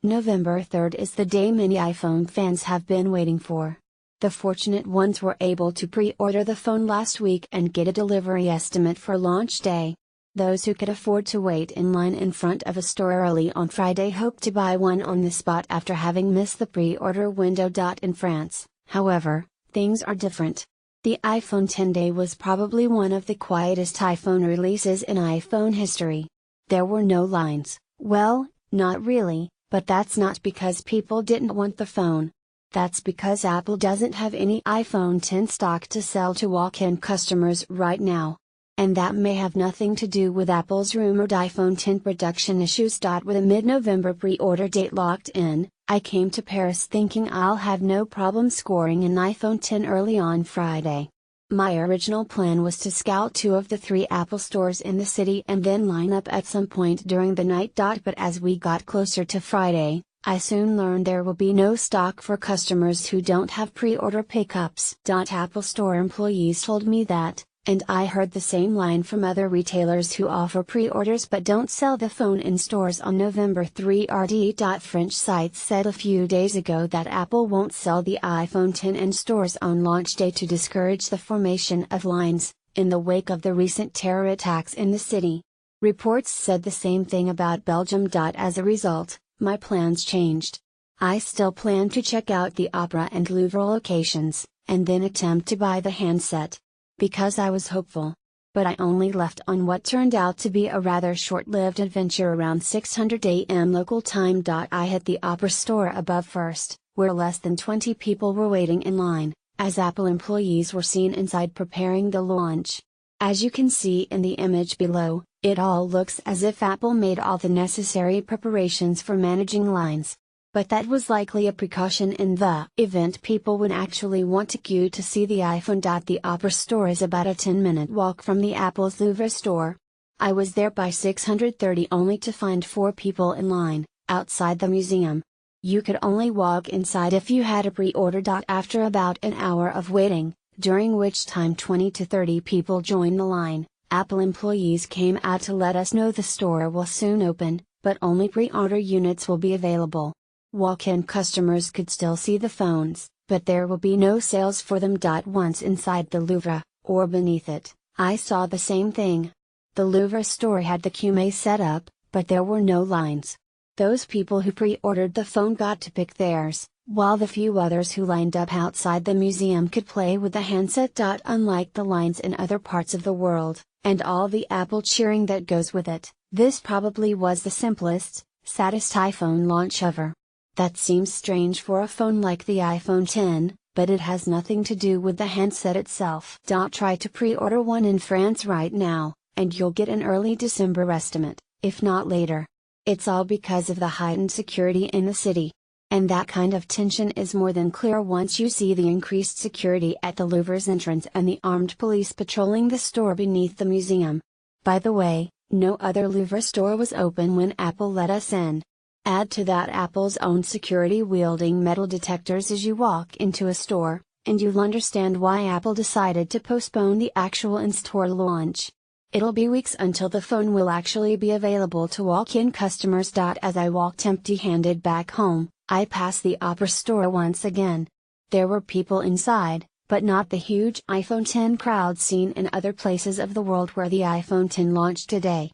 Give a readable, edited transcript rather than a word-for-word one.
November 3rd is the day many iPhone fans have been waiting for. The fortunate ones were able to pre-order the phone last week and get a delivery estimate for launch day. Those who could afford to wait in line in front of a store early on Friday hope to buy one on the spot after having missed the pre-order window. In France, however, things are different. The iPhone X day was probably one of the quietest iPhone releases in iPhone history. There were no lines, well, not really. But that's not because people didn't want the phone. That's because Apple doesn't have any iPhone X stock to sell to walk-in customers right now. And that may have nothing to do with Apple's rumored iPhone X production issues. With a mid-November pre-order date locked in, I came to Paris thinking I'll have no problem scoring an iPhone X early on Friday. My original plan was to scout 2 of the 3 Apple stores in the city and then line up at some point during the night. But as we got closer to Friday, I soon learned there will be no stock for customers who don't have pre-order pickups. Apple Store employees told me that, and I heard the same line from other retailers who offer pre-orders but don't sell the phone in stores on November 3. French sites said a few days ago that Apple won't sell the iPhone X in stores on launch day to discourage the formation of lines, in the wake of the recent terror attacks in the city. Reports said the same thing about Belgium. As a result, my plans changed. I still plan to check out the Opera and Louvre locations, and then attempt to buy the handset. Because I was hopeful. But I only left on what turned out to be a rather short-lived adventure around 600 AM local time. I hit the Opera store above first, where less than 20 people were waiting in line, as Apple employees were seen inside preparing the launch. As you can see in the image below, it all looks as if Apple made all the necessary preparations for managing lines. But that was likely a precaution in the event people would actually want to queue to see the iPhone. The Opera store is about a 10-minute walk from the Apple's Louvre store. I was there by 6:30 only to find 4 people in line, outside the museum. You could only walk inside if you had a pre-order. After about an hour of waiting, during which time 20 to 30 people joined the line, Apple employees came out to let us know the store will soon open, but only pre-order units will be available. Walk-in customers could still see the phones, but there will be no sales for them. Once inside the Louvre, or beneath it, I saw the same thing. The Louvre store had the queue set up, but there were no lines. Those people who pre-ordered the phone got to pick theirs, while the few others who lined up outside the museum could play with the handset. Unlike the lines in other parts of the world, and all the Apple cheering that goes with it, this probably was the simplest, saddest iPhone launch ever. That seems strange for a phone like the iPhone X, but it has nothing to do with the handset itself. Try to pre-order one in France right now, and you'll get an early December estimate, if not later. It's all because of the heightened security in the city. And that kind of tension is more than clear once you see the increased security at the Louvre's entrance and the armed police patrolling the store beneath the museum. By the way, no other Louvre store was open when Apple let us in. Add to that Apple's own security wielding metal detectors as you walk into a store, and you'll understand why Apple decided to postpone the actual in-store launch. It'll be weeks until the phone will actually be available to walk-in customers. As I walked empty-handed back home, I passed the Opera store once again. There were people inside, but not the huge iPhone X crowd seen in other places of the world where the iPhone X launched today.